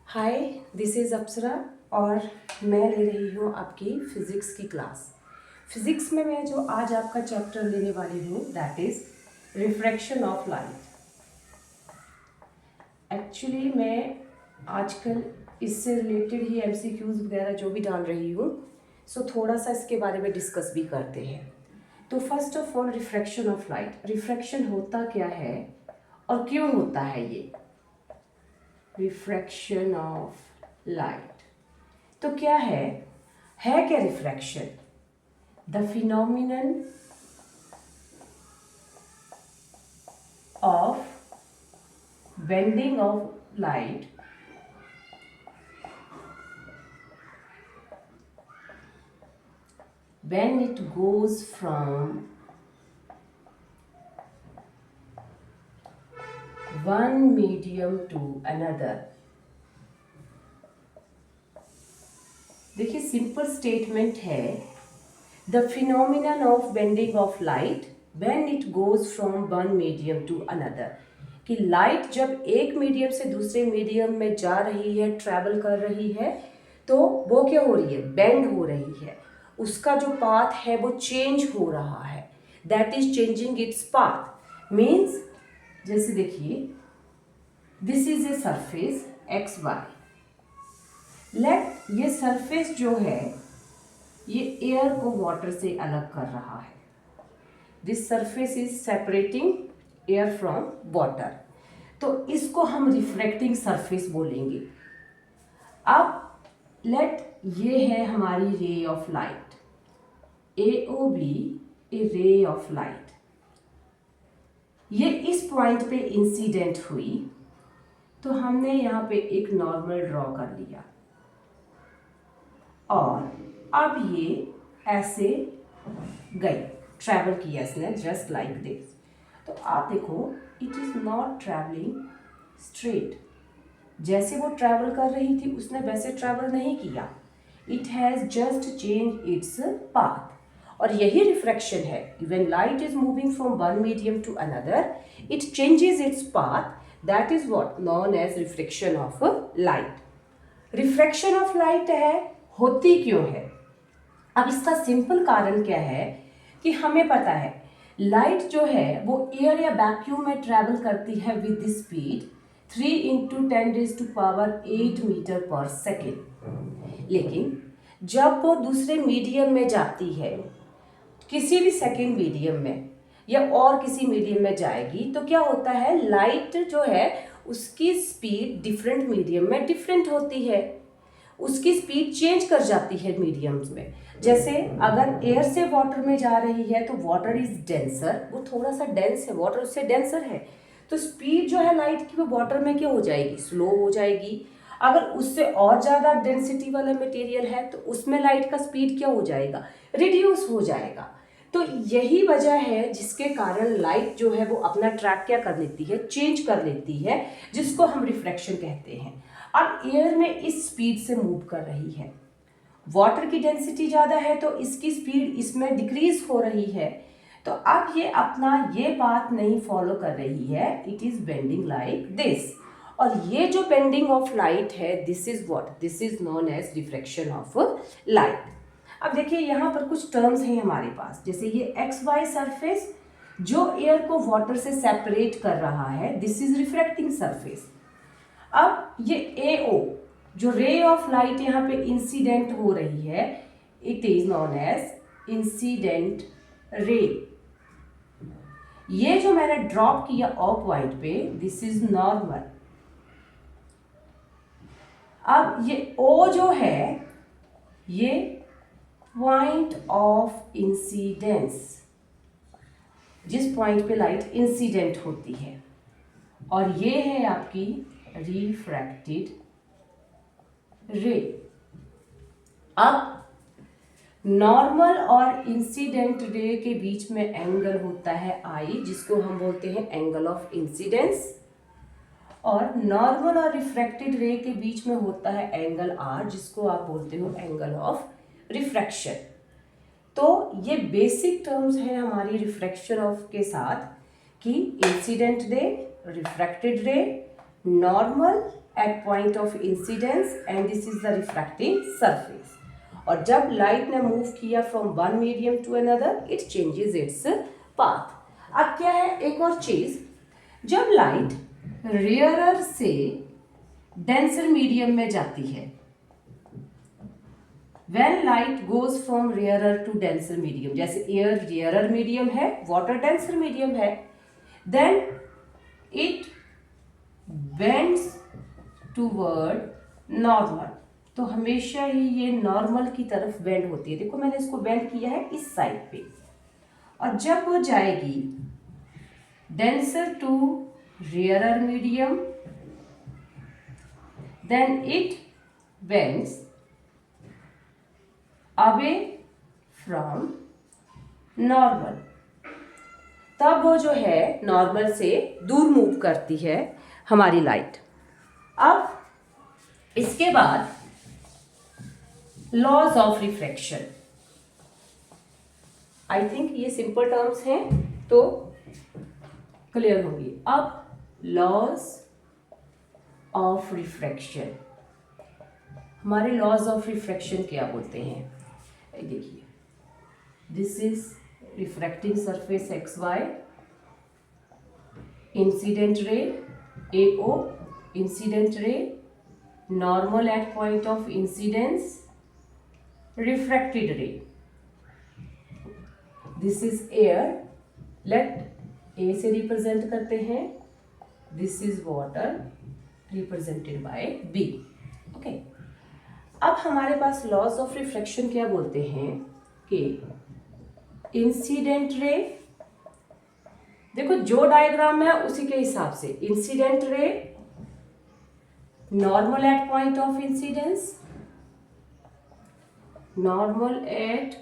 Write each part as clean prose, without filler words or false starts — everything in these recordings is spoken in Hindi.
हाय, दिस इज़ अप्सरा और मैं ले रही हूँ आपकी फ़िज़िक्स की क्लास। फ़िज़िक्स में मैं जो आज आपका चैप्टर लेने वाली हूँ that is refraction of light. Actually मैं आजकल इससे रिलेटेड ही एमसीक्यूज़ वगैरह जो भी डाल रही हूँ, सो थोड़ा सा इसके बारे में डिस्कस भी करते हैं। तो first of all refraction of light, refraction होता क्या है और क्यों होता है ये रिफ्रैक्शन ऑफ लाइट। तो क्या है क्या refraction? The phenomenon of bending of light when it goes from one medium to another। देखिए सिंपल स्टेटमेंट है, the phenomenon of bending of light when it goes from one medium to another, कि लाइट जब एक मीडियम से दूसरे मीडियम में जा रही है, ट्रैवल कर रही है, तो वो क्या हो रही है, बेंड हो रही है। उसका जो पाथ है वो चेंज हो रहा है, that is changing its path. Means जैसे देखिए this is a surface X Y. Let ये सरफेस जो है ये एयर को वाटर से अलग कर रहा है। This surface is separating air from water, तो इसको हम रिफ्रैक्टिंग सरफेस बोलेंगे। अब लेट ये है हमारी रे ऑफ लाइट, AOB, ए रे ऑफ लाइट। ये इस पॉइंट पे इंसिडेंट हुई, तो हमने यहाँ पे एक नॉर्मल ड्रॉ कर लिया और अब ये ऐसे गई, ट्रैवल किया इसने जस्ट लाइक दिस। तो आप देखो it is not travelling straight, जैसे वो ट्रैवल कर रही थी उसने वैसे ट्रैवल नहीं किया, it has just change its path. और यही रिफ्रैक्शन है, when light is moving from one medium to another it changes its path, that is what known as refraction of light. Refraction of light है, होती क्यों है? अब इसका सिंपल कारण क्या है कि हमें पता है लाइट जो है वो एयर या वैक्यूम में ट्रैवल करती है with the speed 3 × 10⁸ metre per second. लेकिन जब वो दूसरे मीडियम में जाती है, किसी भी सेकेंड मीडियम में या और किसी मीडियम में जाएगी, तो क्या होता है लाइट जो है उसकी स्पीड डिफरेंट मीडियम में डिफरेंट होती है, उसकी स्पीड चेंज कर जाती है मीडियम्स में। जैसे अगर एयर से वाटर में जा रही है तो वाटर इज डेंसर, वो थोड़ा सा डेंस है, वाटर उससे डेंसर है, तो स्पीड जो है लाइट की वो वाटर में क्या हो जाएगी, स्लो हो जाएगी। अगर उससे और ज़्यादा डेंसिटी वाला मटेरियल है तो उसमें लाइट का स्पीड क्या हो जाएगा, रिड्यूस हो जाएगा। तो यही वजह है जिसके कारण लाइट जो है वो अपना ट्रैक क्या कर लेती है, चेंज कर लेती है, जिसको हम रिफ्रैक्शन कहते हैं। अब एयर में इस स्पीड से मूव कर रही है, वाटर की डेंसिटी ज़्यादा है तो इसकी स्पीड इसमें डिक्रीज हो रही है, तो अब ये अपना ये पाथ नहीं फॉलो कर रही है, it is bending like this. और ये जो बेंडिंग ऑफ लाइट है this is what, this is known as refraction of light. अब देखिए यहाँ पर कुछ टर्म्स हैं हमारे पास, जैसे ये एक्स वाई सरफेस जो एयर को वाटर से सेपरेट कर रहा है, दिस इज रिफ्रैक्टिंग सरफेस। अब ये AO जो रे ऑफ लाइट यहाँ पे इंसिडेंट हो रही है, it is known as incident ray. ये जो मैंने ड्रॉप किया O पॉइंट पे, दिस इज नॉर्मल। अब ये O जो है ये पॉइंट ऑफ इंसिडेंस, जिस पॉइंट पे लाइट इंसिडेंट होती है, और ये है आपकी रिफ्रैक्टेड रे। अब नॉर्मल और इंसिडेंट रे के बीच में एंगल होता है I, जिसको हम बोलते हैं एंगल ऑफ इंसिडेंस, और नॉर्मल और रिफ्रैक्टेड रे के बीच में होता है एंगल R, जिसको आप बोलते हो एंगल ऑफ रिफ्रैक्शन। तो ये बेसिक टर्म्स हैं हमारी रिफ्रैक्शन ऑफ के साथ, कि incident ray, refracted ray, normal at point of incidence and this is the refracting surface. और जब लाइट ने मूव किया from one medium to another it changes its path. अब क्या है एक और चीज, जब लाइट रेयरर से डेंसर मीडियम में जाती है, when light goes from rarer to denser medium, जैसे एयर रेयरर मीडियम है, वाटर डेंसर मीडियम है, then it bends toward normal। तो हमेशा ही ये नॉर्मल की तरफ बेंड होती है। देखो मैंने इसको बेंड किया है इस साइड पे, और जब वो जाएगी denser to rarer medium then it bends away from normal। तब वो जो है नॉर्मल से दूर मूव करती है हमारी लाइट। अब इसके बाद laws of refraction, I think ये सिंपल टर्म्स हैं तो क्लियर होंगी। अब लॉज ऑफ रिफ्रैक्शन, हमारे लॉज ऑफ रिफ्रैक्शन क्या बोलते हैं, देखिए this is refracting surface X Y, incident ray AO, incident ray normal at point of incidence, refracted ray, this is air, let A से रिप्रेजेंट करते हैं, this is water represented by B। Okay, अब हमारे पास लॉज ऑफ रिफ्रैक्शन क्या बोलते हैं कि इंसिडेंट रे, देखो जो डायग्राम है उसी के हिसाब से, incident ray normal at point of incidence, normal at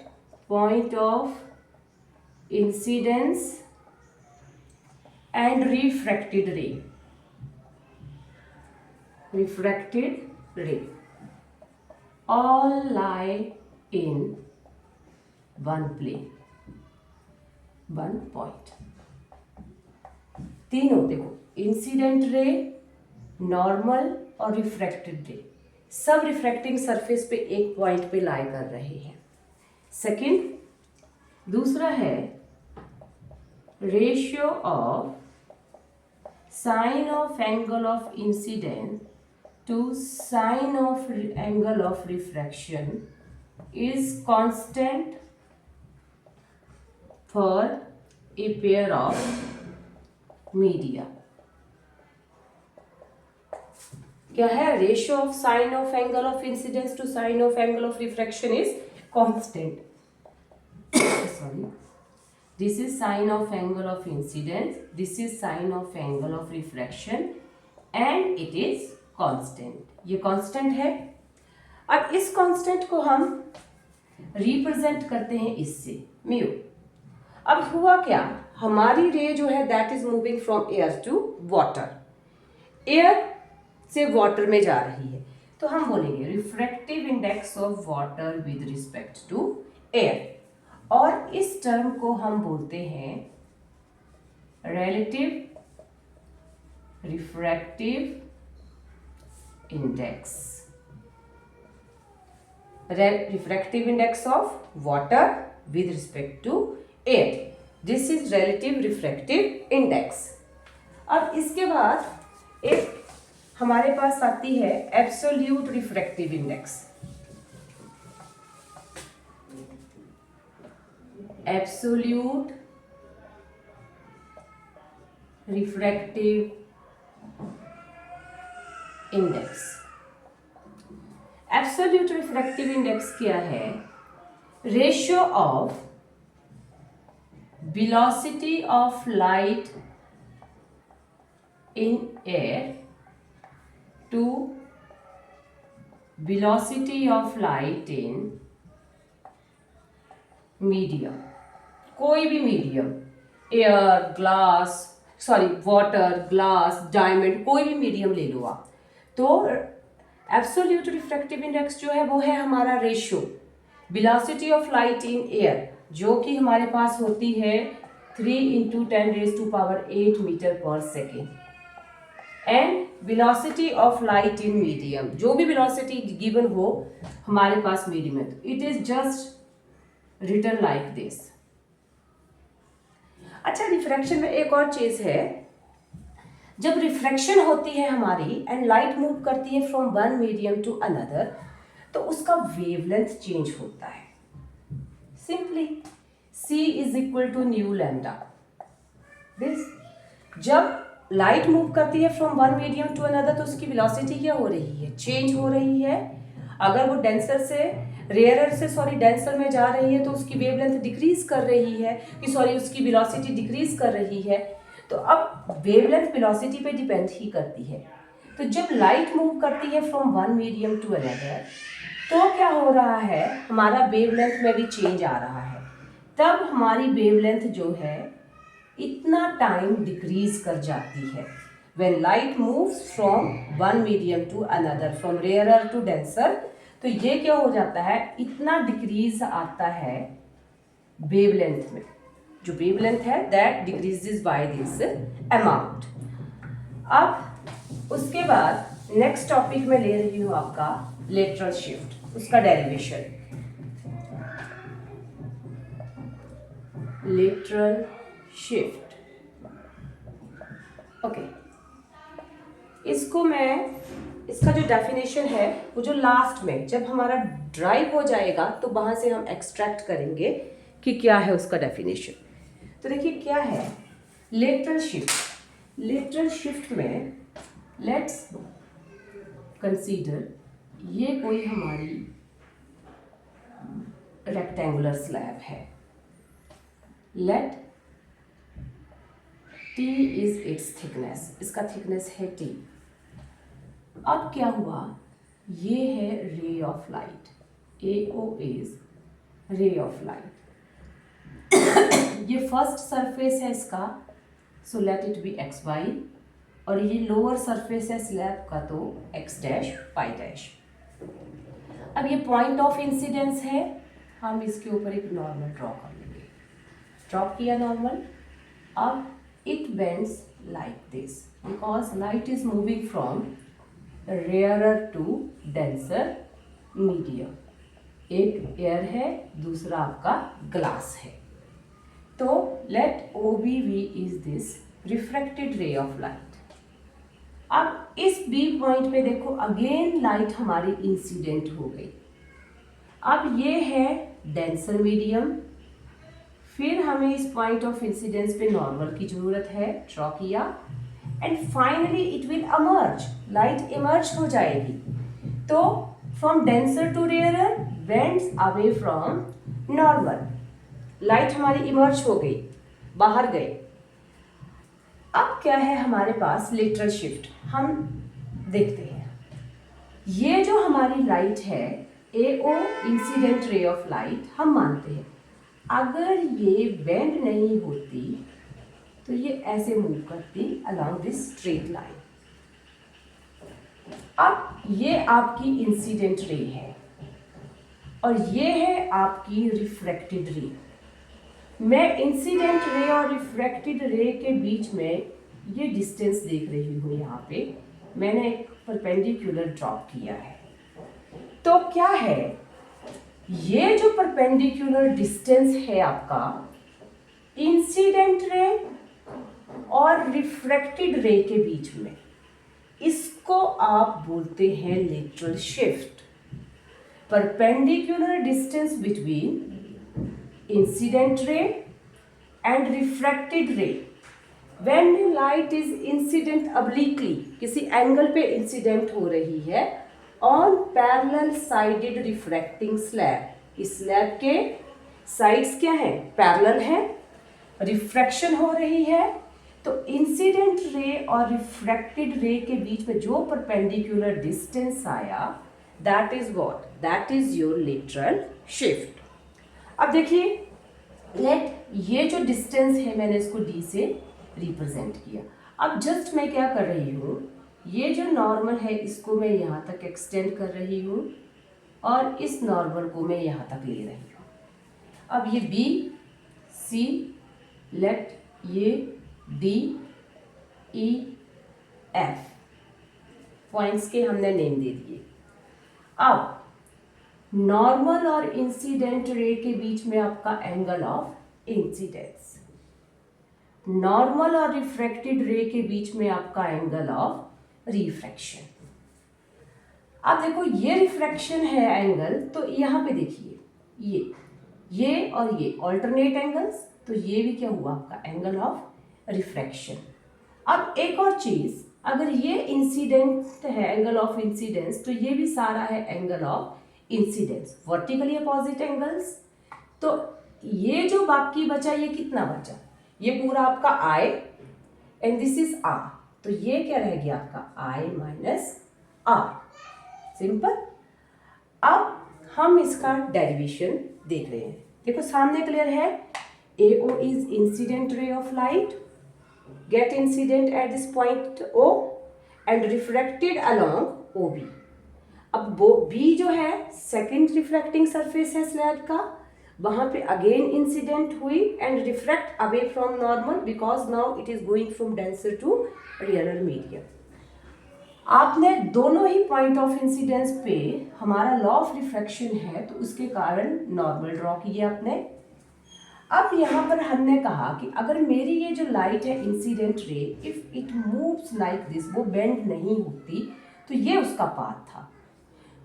point of incidence and refracted रे, refracted ray all lie in one plane, one point। तीनों देखो इंसिडेंट रे, नॉर्मल और रिफ्रैक्टेड रे सब रिफ्रैक्टिंग सरफेस पे एक पॉइंट पे लाई कर रहे हैं। सेकंड, दूसरा है ratio of sine of angle of incidence to sine of angle of refraction is constant for a pair of media। क्या है, ratio of sine of angle of incidence to sine of angle of refraction is constant. Sorry, this is sine of angle of incidence, this is sine of angle of refraction and it is constant, ये कांस्टेंट है। अब इस कांस्टेंट को हम रिप्रेजेंट करते हैं इससे म्यू। अब हुआ क्या, हमारी रे जो है that is moving from air to water, air से वाटर में जा रही है, तो हम बोलेंगे refractive index of water with respect to air, और इस टर्म को हम बोलते हैं relative refractive index, refractive index of water with respect to air, this is relative refractive index। अब इसके बाद एक हमारे पास आती है absolute refractive index, absolute refractive index. Absolute refractive index क्या है, ratio of velocity of light in air to velocity of light in medium, कोई भी medium, air, glass, sorry water, glass, diamond, कोई भी मीडियम ले लो आप, तो एब्सोल्यूट रिफ्रैक्टिव इंडेक्स जो है वो है हमारा ratio velocity of light in air, जो कि हमारे पास होती है 3 × 10⁸ metre per second. And velocity of light in medium, जो भी वेलोसिटी गिवन हो हमारे पास मीडियम में, it is just written like this. अच्छा, रिफ्रैक्शन में एक और चीज है, जब रिफ्रैक्शन होती है हमारी एंड लाइट मूव करती है from one medium to another, तो उसका वेवलेंथ चेंज होता है। Simply c is equal to nu lambda this. जब लाइट मूव करती है from one medium to another, तो उसकी वेलोसिटी क्या हो रही है, चेंज हो रही है। अगर वो डेंसर से डेंसर में जा रही है तो उसकी वेवलेंथ डिक्रीज कर रही है, उसकी वेलोसिटी डिक्रीज कर रही है। तो अब वेवलेंथ वेलोसिटी पे डिपेंड ही करती है। तो जब लाइट मूव करती है from one medium to another, तो क्या हो रहा है, हमारा वेवलेंथ में भी चेंज आ रहा है। तब हमारी वेवलेंथ जो है इतना टाइम डिक्रीज कर जाती है। When light moves from one medium to another, from rarer to denser, तो ये क्या हो जाता है, इतना डिक्रीज आता है वेवलेंथ में। जो वेवलेंथ है that decreases by this amount. अब उसके बाद नेक्स्ट टॉपिक में ले रही हूं आपका लेटरल शिफ्ट, उसका डेरिवेशन। Lateral shift, okay. इसको मैं, इसका जो डेफिनेशन है वो जो लास्ट में जब हमारा ड्राइव हो जाएगा तो वहां से हम एक्सट्रैक्ट करेंगे कि क्या है उसका डेफिनेशन। तो देखिए क्या है लेटरल शिफ्ट। लेटरल शिफ्ट में लेट्स कंसीडर ये कोई हमारी रेक्टेंगुलर स्लैब है। Let T is its thickness, इसका थिकनेस है T। अब क्या हुआ, ये है ray of light, AO is ray of light. ये फर्स्ट सरफेस है इसका, so let it be XY, और ये लोअर सरफेस है स्लैब का, तो X डैश Y डैश। अब ये पॉइंट ऑफ इंसिडेंस है, हम इसके ऊपर एक नॉर्मल ड्रॉ कर लेंगे। ड्रॉ किया नॉर्मल। अब it bends like this because light is moving from rarer to denser medium। एक एयर है, दूसरा आपका ग्लास है। तो let OBV is this refracted ray of light। अब इस B पॉइंट पे देखो अगेन लाइट हमारी इंसिडेंट हो गई। अब ये है डेंसर मीडियम, फिर हमें इस पॉइंट ऑफ इंसिडेंस पे नॉर्मल की जरूरत है, ड्रॉ किया, and finally it will emerge, light emerge हो जाएगी। तो from denser to rarer bends away from normal, light हमारी इमर्ज हो गई, बाहर गई। अब क्या है हमारे पास लेटरल शिफ्ट, हम देखते हैं। ये जो हमारी लाइट है AO इंसिडेंट रे ऑफ लाइट, हम मानते हैं अगर ये बेंड नहीं होती तो ये ऐसे मूव करती अलोंग दिस स्ट्रेट लाइन। अब ये आपकी इंसिडेंट रे है और ये है आपकी रिफ्रैक्टेड रे। मैं इंसिडेंट रे और रिफ्रैक्टेड रे के बीच में ये डिस्टेंस देख रही हूँ, यहाँ पे मैंने एक परपेंडिकुलर ड्रॉप किया है। तो क्या है, ये जो परपेंडिकुलर डिस्टेंस है आपका इंसिडेंट रे और रिफ्रैक्टेड रे के बीच में, इसको आप बोलते हैं lateral shift. Perpendicular distance between incident ray and refracted ray. When light is incident obliquely, किसी एंगल पे इंसिडेंट हो रही है on parallel sided refracting slab, इस स्लैब के साइड्स क्या है, पैरेलल है, रिफ्रैक्शन हो रही है, तो इंसिडेंट रे और रिफ्रैक्टेड रे के बीच में जो परपेंडिकुलर डिस्टेंस आया that is what, that is your lateral shift. अब देखिए लेट, ये जो डिस्टेंस है मैंने इसको D से रिप्रेजेंट किया। अब जस्ट मैं क्या कर रही हूँ, ये जो नॉर्मल है इसको मैं यहाँ तक एक्सटेंड कर रही हूँ और इस नॉर्मल को मैं यहाँ तक ले रही हूँ। अब ये B C, लेट ये D E F, पॉइंट्स के हमने नेम दे दिए। अब नॉर्मल और इंसिडेंट रे के बीच में आपका एंगल ऑफ इंसिडेंस, नॉर्मल और रिफ्रैक्टेड रे के बीच में आपका एंगल ऑफ रिफ्रैक्शन। अब देखो ये रिफ्रैक्शन है एंगल, तो यहाँ पे देखिए ये और ये ऑल्टरनेट एंगल्स, तो ये भी क्या हुआ आपका एंगल ऑफ रिफ्रैक्शन। अब एक और चीज, अगर ये इंसिडेंट है एंगल ऑफ इंसिडेंस, तो ये भी सारा है angle of incidence, vertically opposite angles. तो ये जो बाकी बचा, ये कितना बचा, ये पूरा आपका आई एंड दिस इज आर, तो ये क्या रह गया आपका आई माइनस आर, सिंपल। अब हम इसका डेरिवेशन देख रहे हैं, देखो सामने क्लियर है, AO is incident ray of light, get incident at this point O and refracted along OB। अब B जो है सेकेंड रिफ्लेक्टिंग सरफेस है स्लैब का, वहां पे अगेन इंसिडेंट हुई and reflect away from normal because now it is going from denser to rarer medium. आपने दोनों ही पॉइंट ऑफ इंसिडेंस पे हमारा लॉ ऑफ रिफ्रैक्शन है, तो उसके कारण नॉर्मल ड्रॉ किया आपने। अब यहाँ पर हमने कहा कि अगर मेरी ये जो लाइट है incident ray, if it moves like this, वो बेंड नहीं होती, तो ये उसका पाथ था।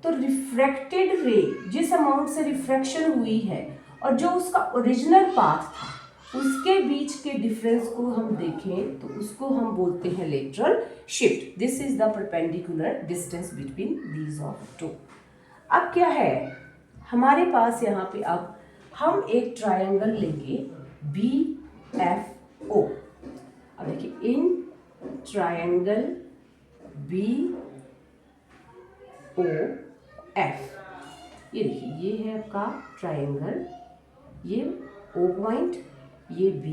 तो रिफ्रैक्टेड रे जिस अमाउंट से रिफ्रैक्शन हुई है और जो उसका ओरिजिनल पाथ था, उसके बीच के डिफरेंस को हम देखें तो उसको हम बोलते हैं lateral shift. This is the perpendicular distance between these of two. अब क्या है हमारे पास यहाँ पे, अब हम एक ट्रायंगल लेंगे BFO। अब देखिए इन ट्रायंगल BOF, ये देखिए ये है आपका ट्रायंगल, ये O पॉइंट, ये B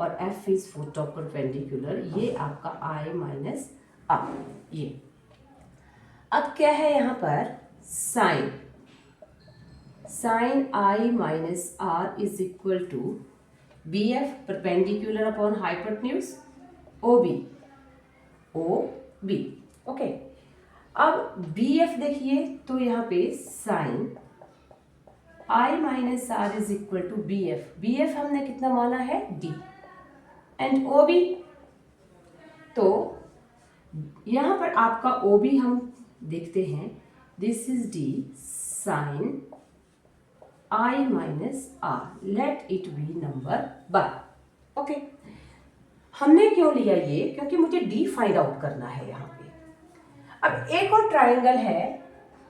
और F इज फोटो परपेंडिकुलर, ये आपका I माइनस R। ये अब क्या है यहाँ पर sine I minus R is equal to BF perpendicular upon hypotenuse OB। Okay, अब BF देखिए तो यहाँ पे sine I minus R is equal to BF हमने कितना माना है D एंड OB। तो यहाँ पर आपका OB हम देखते हैं, this is D sine I minus R, let it be number 1। Okay, हमने क्यों लिया ये, क्योंकि मुझे D फाइंड आउट करना है यहाँ पे। अब एक और ट्रायंगल है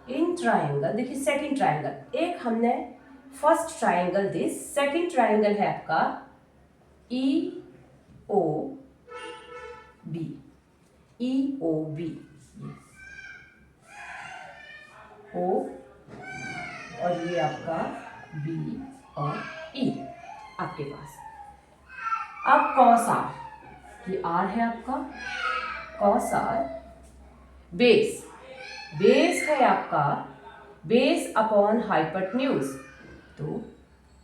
इन ट्रायंगल, देखिए सेकंड ट्रायंगल, एक हमने first triangle this, second triangle है आपका EOB O और ये आपका B और E आपके पास। अब कॉस R, ये R है आपका, कॉस R बेस है आपका, बेस अपॉन हाइपोटेन्यूज, तो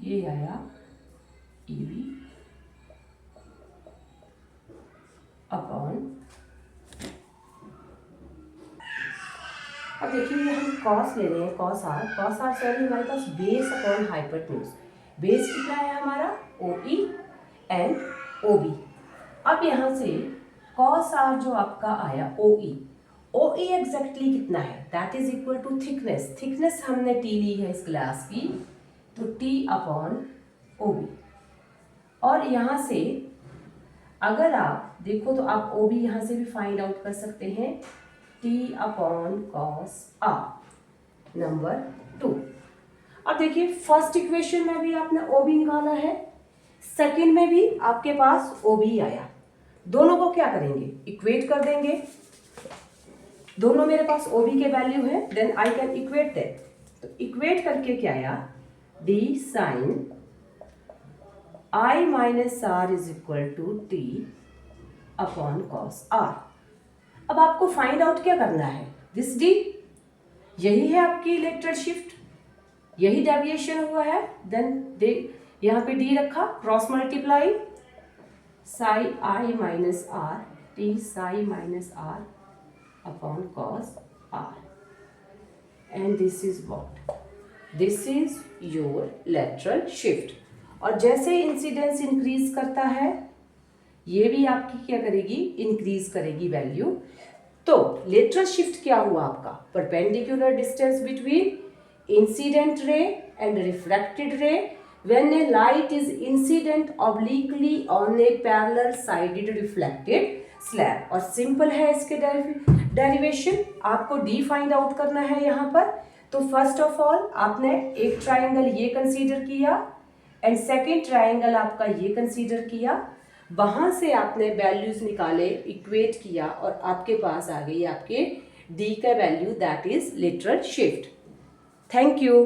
ये आया EB अपॉन, अब देखिए ये हम कॉस ले रहे हैं, कॉस आर सॉरी हमारे पास बेस अपॉन हाइपोटेन्यूज, बेस कितना है हमारा OE एंड OB। अब यहाँ से कॉस आर जो आपका आया OE एग्जैक्टली कितना है, that is equal to thickness हमने T ली है इस ग्लास की, तो T अपॉन OB। और यहाँ से अगर आप देखो तो आप OB यहाँ से भी फाइंड आउट कर सकते हैं, T upon cos R number 2। अब देखिए फर्स्ट इक्वेशन में भी आपने OB निकाला है, सेकंड में भी आपके पास OB आया, दोनों को क्या करेंगे इक्वेट कर देंगे, दोनों मेरे पास OB के वैल्यू है, then I can equate that. तो इक्वेट करके क्या आया, D sine I minus R is equal to T upon cos R। अब आपको फाइंड आउट क्या करना है, दिस D, यही है आपकी इलेक्ट्रिक शिफ्ट, यही डेविएशन हुआ है, देन दे यहाँ पे D रखा, cross multiply Sai I minus R t psi minus r upon cos r. And this is what? This is your lateral shift. और जैसे इंसिडेंस इंक्रीज करता है ये भी आपकी क्या करेगी, इंक्रीज करेगी वैल्यू. तो लेटरल शिफ्ट क्या हुआ आपका, perpendicular distance between incident ray and refracted ray when A light is incident obliquely on A parallel sided reflected slab. और सिंपल है इसके डेरिवेशन, आपको डी फाइंड आउट करना है यहाँ पर. तो फर्स्ट ऑफ ऑल आपने एक ट्राइंगल ये कंसीडर किया एंड सेकेंड ट्राइंगल आपका ये कंसीडर किया. वहां से आपने वैल्यूज निकाले, इक्वेट किया और आपके पास आ गई आपके डी का value, that is lateral shift. Thank you.